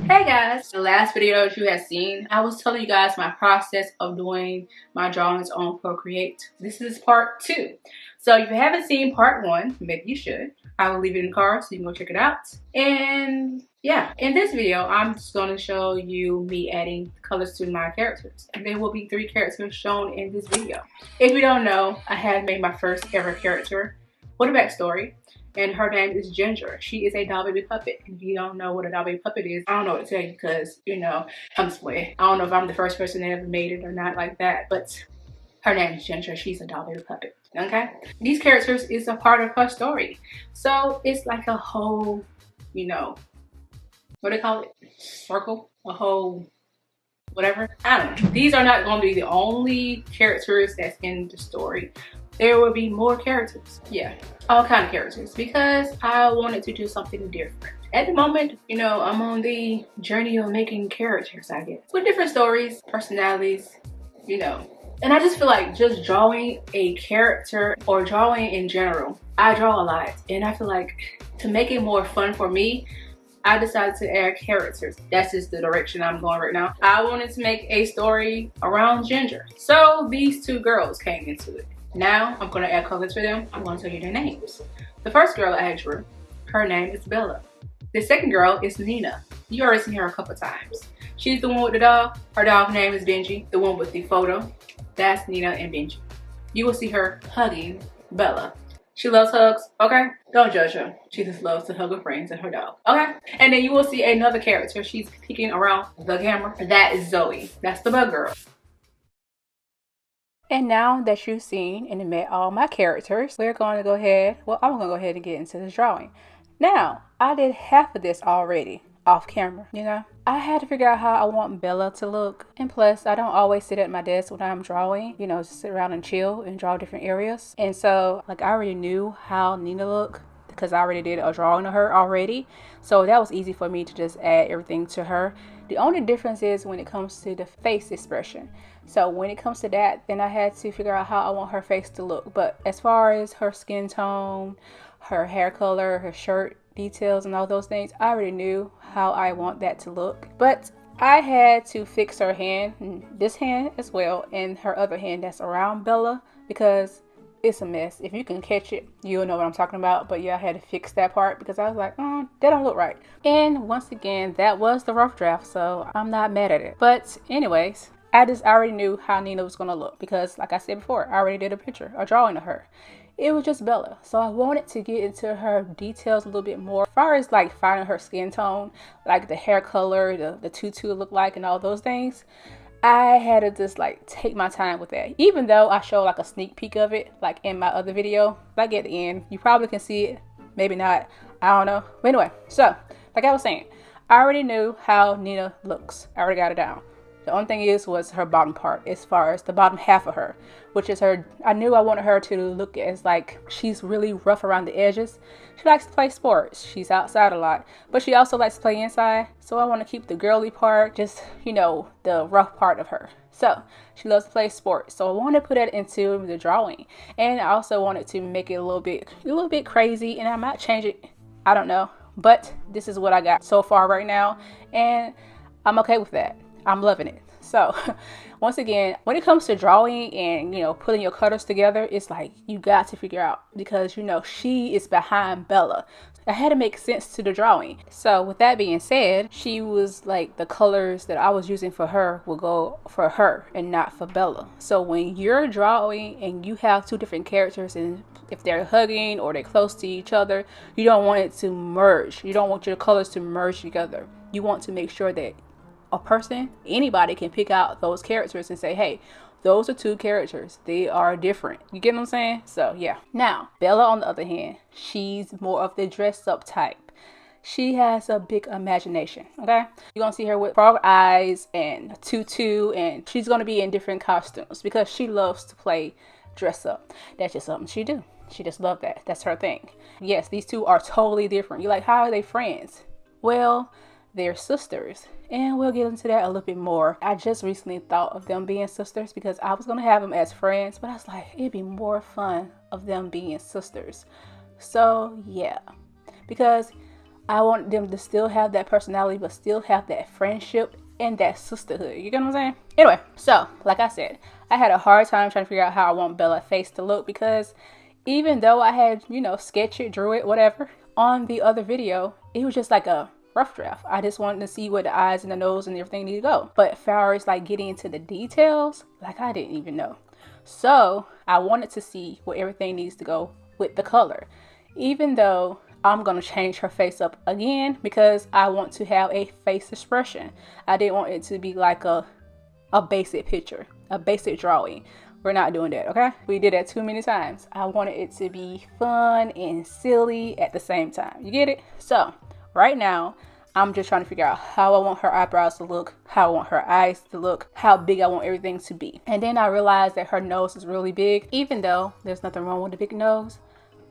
Hey guys, the last video that you had seen, I was telling you guys my process of doing my drawings on Procreate. This is part 2. So if you haven't seen part 1, maybe you should. I will leave it in the card so you can go check it out. And yeah, in this video, I'm just going to show you me adding colors to my characters. And there will be 3 characters shown in this video. If you don't know, I have made my first ever character with a backstory. And her name is Ginger. She is a doll baby puppet. If you don't know what a doll baby puppet is, I don't know what to tell you because, you know, I'm sweating. I don't know if I'm the first person that ever made it or not like that, but her name is Ginger. She's a doll baby puppet, okay? These characters is a part of her story. So it's like a whole, you know, what do they call it? Circle? A whole whatever. I don't know. These are not going to be the only characters that's in the story. There will be more characters. Yeah, all kind of characters because I wanted to do something different. At the moment, you know, I'm on the journey of making characters, I guess, with different stories, personalities, you know. And I just feel like just drawing a character or drawing in general, I draw a lot. And I feel like to make it more fun for me, I decided to add characters. That's just the direction I'm going right now. I wanted to make a story around Ginger. So these 2 girls came into it. Now I'm going to add colors for them. I'm going to tell you their names. The first girl I drew, her name is Bella. The second girl is Nina. You already seen her a couple times. She's the one with the dog. Her dog's name is Benji. The one with the photo, that's Nina and Benji. You will see her hugging Bella. She loves hugs, okay? Don't judge her. She just loves to hug her friends and her dog, okay? And then you will see another character. She's peeking around the camera. That is Zoe. That's the bug girl. And now that you've seen and met all my characters, we're going to go ahead, I'm going to go ahead and get into this drawing. Now, I did half of this already off camera, you know. I had to figure out how I want Bella to look. And plus, I don't always sit at my desk when I'm drawing, you know, just sit around and chill and draw different areas. And so, like, I already knew how Nina looked because I already did a drawing of her already. So that was easy for me to just add everything to her. The only difference is when it comes to the face expression. So when it comes to that, then I had to figure out how I want her face to look. But as far as her skin tone, her hair color, her shirt details and all those things, I already knew how I want that to look. But I had to fix her hand, this hand as well, and her other hand that's around Bella because it's a mess. If you can catch it, you'll know what I'm talking about. But yeah, I had to fix that part because I was like, that don't look right. And once again, that was the rough draft, so I'm not mad at it. But anyways, I already knew how Nina was going to look because, like I said before, I already did a drawing of her. It was just Bella. So I wanted to get into her details a little bit more. As far as like finding her skin tone, like the hair color, the tutu look like and all those things, I had to just like take my time with that. Even though I showed like a sneak peek of it, like in my other video, like at the end, you probably can see it, maybe not, I don't know. But anyway, so like I was saying, I already knew how Nina looks. I already got it down. The only thing was her bottom part, as far as the bottom half of her, which is her. I knew I wanted her to look as like she's really rough around the edges. She likes to play sports. She's outside a lot, but she also likes to play inside. So I want to keep the girly part, just, you know, the rough part of her. So she loves to play sports. So I wanted to put that into the drawing, and I also wanted to make it a little bit crazy, and I might change it. I don't know, but this is what I got so far right now, and I'm okay with that. I'm loving it. So once again, when it comes to drawing and, you know, putting your colors together, it's like you got to figure out because, you know, she is behind Bella. I had to make sense to the drawing. So with that being said, she was like the colors that I was using for her will go for her and not for Bella. So when you're drawing and you have 2 different characters and if they're hugging or they're close to each other, you don't want it to merge. You don't want your colors to merge together. You want to make sure that a person, anybody can pick out those characters and say, hey, those are 2 characters. They are different. You get what I'm saying? So yeah. Now, Bella on the other hand, she's more of the dress up type. She has a big imagination, okay? You're going to see her with frog eyes and a tutu, and she's going to be in different costumes because she loves to play dress up. That's just something she do. She just loves that. That's her thing. Yes, these 2 are totally different. You're like, how are they friends? Well, they're sisters, and we'll get into that a little bit more. I just recently thought of them being sisters because I was gonna have them as friends, but I was like, it'd be more fun of them being sisters. So yeah, because I want them to still have that personality, but still have that friendship and that sisterhood. You get what I'm saying? Anyway, so like I said, I had a hard time trying to figure out how I want Bella's face to look, because even though I had, sketched it, drew it, whatever, on the other video, it was just like a rough draft. I just wanted to see where the eyes and the nose and everything need to go. But as far as like getting into the details, like I didn't even know. So I wanted to see where everything needs to go with the color. Even though I'm going to change her face up again, because I want to have a face expression. I didn't want it to be like a basic picture, a basic drawing. We're not doing that, okay? We did that too many times. I wanted it to be fun and silly at the same time. You get it? So right now, I'm just trying to figure out how I want her eyebrows to look, how I want her eyes to look, how big I want everything to be. And then I realized that her nose is really big, even though there's nothing wrong with a big nose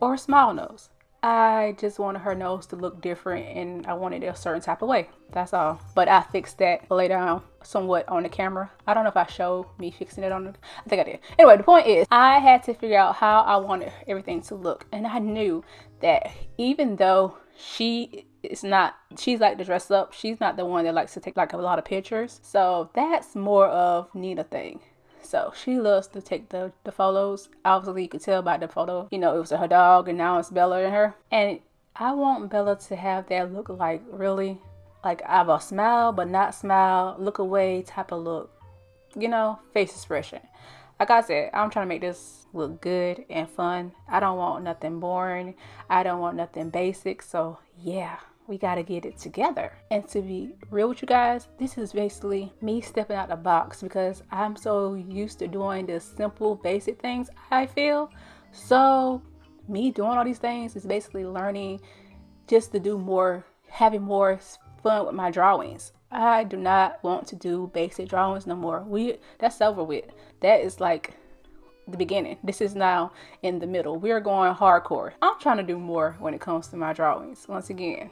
or a small nose. I just wanted her nose to look different, and I wanted it a certain type of way. That's all. But I fixed that later on somewhat on the camera. I don't know if I showed me fixing it I think I did. Anyway, the point is, I had to figure out how I wanted everything to look. And I knew that even though she's like to dress up, she's not the one that likes to take like a lot of pictures. So that's more of Nina thing. So she loves to take the photos. Obviously, you could tell by the photo, it was her dog, and now it's Bella and her. And I want Bella to have that look, like really, like I have a smile, but not smile, look away type of look, face expression. Like I said, I'm trying to make this look good and fun. I don't want nothing boring. I don't want nothing basic. So yeah, we got to get it together. And to be real with you guys, this is basically me stepping out the box, because I'm so used to doing the simple, basic things, I feel. So me doing all these things is basically learning just to do more, having more fun with my drawings. I do not want to do basic drawings no more. That's over with. That is like the beginning. This is now in the middle. We're going hardcore. I'm trying to do more when it comes to my drawings. Once again,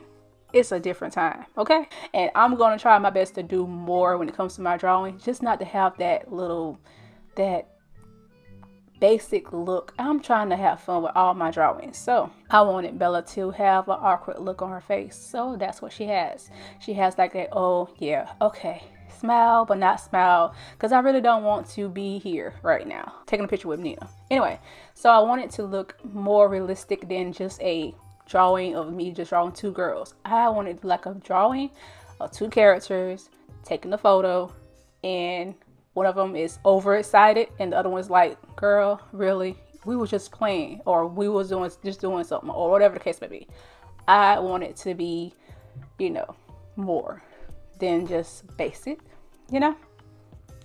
it's a different time, okay? And I'm going to try my best to do more when it comes to my drawing, just not to have that basic look. I'm trying to have fun with all my drawings. So I wanted Bella to have an awkward look on her face. So that's what she has. She has like that, oh yeah, okay, smile, but not smile, because I really don't want to be here right now taking a picture with Nina. Anyway, so I want it to look more realistic than just a drawing of me just drawing two girls. I wanted like a drawing of two characters taking a photo, and one of them is overexcited and the other one's like, girl, really, we were just playing, or we was doing something, or whatever the case may be. I want it to be, more than just basic,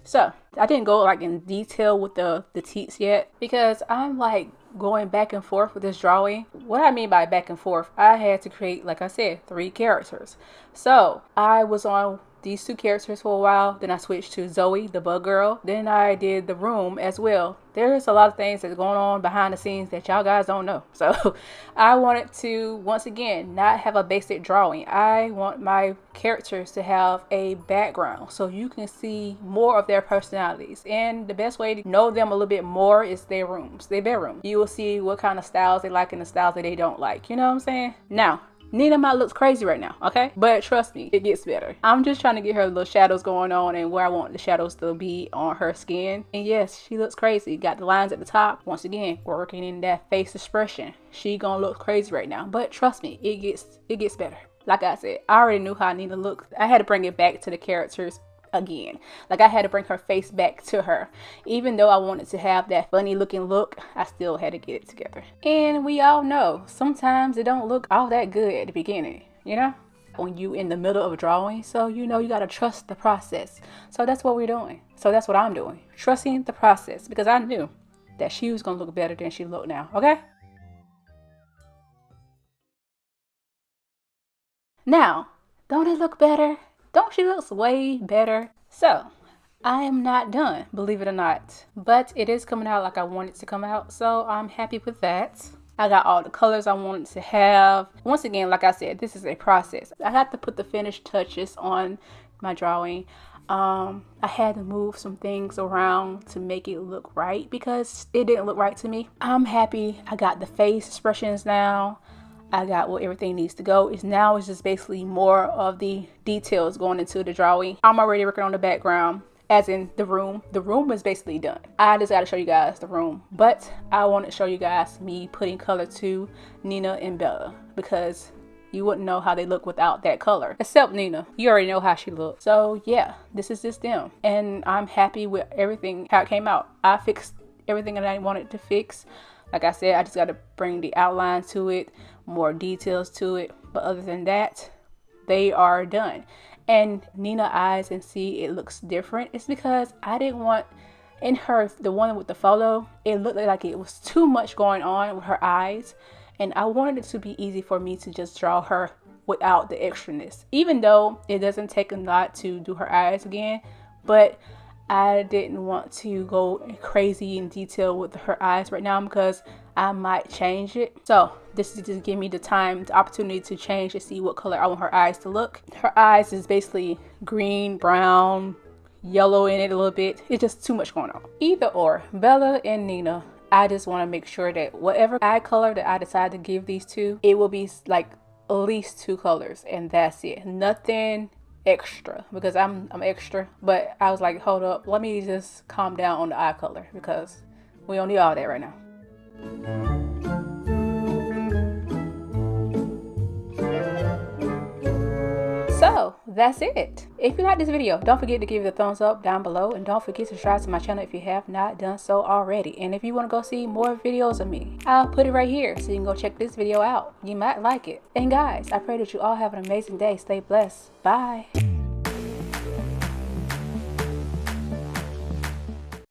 So I didn't go like in detail with the teats yet, because I'm like going back and forth with this drawing. What I mean by back and forth, I had to create, like I said, 3 characters. So I was on these 2 characters for a while. Then I switched to Zoe, the bug girl. Then I did the room as well. There's a lot of things that's going on behind the scenes that y'all guys don't know. So I wanted to, once again, not have a basic drawing. I want my characters to have a background so you can see more of their personalities. And the best way to know them a little bit more is their rooms, their bedroom. You will see what kind of styles they like and the styles that they don't like. You know what I'm saying? Now, Nina might look crazy right now, okay? But trust me, it gets better. I'm just trying to get her little shadows going on and where I want the shadows to be on her skin. And yes, she looks crazy. Got the lines at the top. Once again, working in that face expression. She gonna look crazy right now. But trust me, it gets better. Like I said, I already knew how Nina looked. I had to bring it back to the characters again. Like I had to bring her face back to her. Even though I wanted to have that funny looking look, I still had to get it together. And we all know sometimes it don't look all that good at the beginning, when you in the middle of a drawing. So you got to trust the process. So that's what we're doing. So that's what I'm doing, trusting the process, because I knew that she was gonna look better than she looked now. Okay, now don't it look better? Don't she look way better? So I am not done, believe it or not, but it is coming out like I want it to come out. So I'm happy with that. I got all the colors I wanted to have. Once again, like I said, this is a process. I had to put the finished touches on my drawing. I had to move some things around to make it look right, because it didn't look right to me. I'm happy I got the face expressions now. I got where everything needs to go. It's just basically more of the details going into the drawing. I'm already working on the background, as in the room. The room is basically done. I just got to show you guys the room, but I want to show you guys me putting color to Nina and Bella, because you wouldn't know how they look without that color. Except Nina, you already know how she looks. So yeah, this is just them, and I'm happy with everything, how it came out. I fixed everything that I wanted to fix. Like I said, I just got to bring the outline to it, more details to it, but other than that, they are done. And Nina eyes and see it looks different. It's because I didn't want, in her, the one with the photo, it looked like it was too much going on with her eyes, and I wanted it to be easy for me to just draw her without the extraness, even though it doesn't take a lot to do her eyes again. But I didn't want to go crazy in detail with her eyes right now, because I might change it. So this is just give me the time, the opportunity to change to see what color I want her eyes to look. Her eyes is basically green, brown, yellow in it a little bit. It's just too much going on. Either or, Bella and Nina, I just want to make sure that whatever eye color that I decide to give these two, it will be like at least 2 colors, and that's it. Nothing extra, because I'm extra. But I was like, hold up, let me just calm down on the eye color, because we don't need all that right now. So that's it. If you like this video, don't forget to give it a thumbs up down below, and don't forget to subscribe to my channel if you have not done so already. And if you want to go see more videos of me, I'll put it right here so you can go check this video out. You might like it. And guys, I pray that you all have an amazing day. Stay blessed. Bye.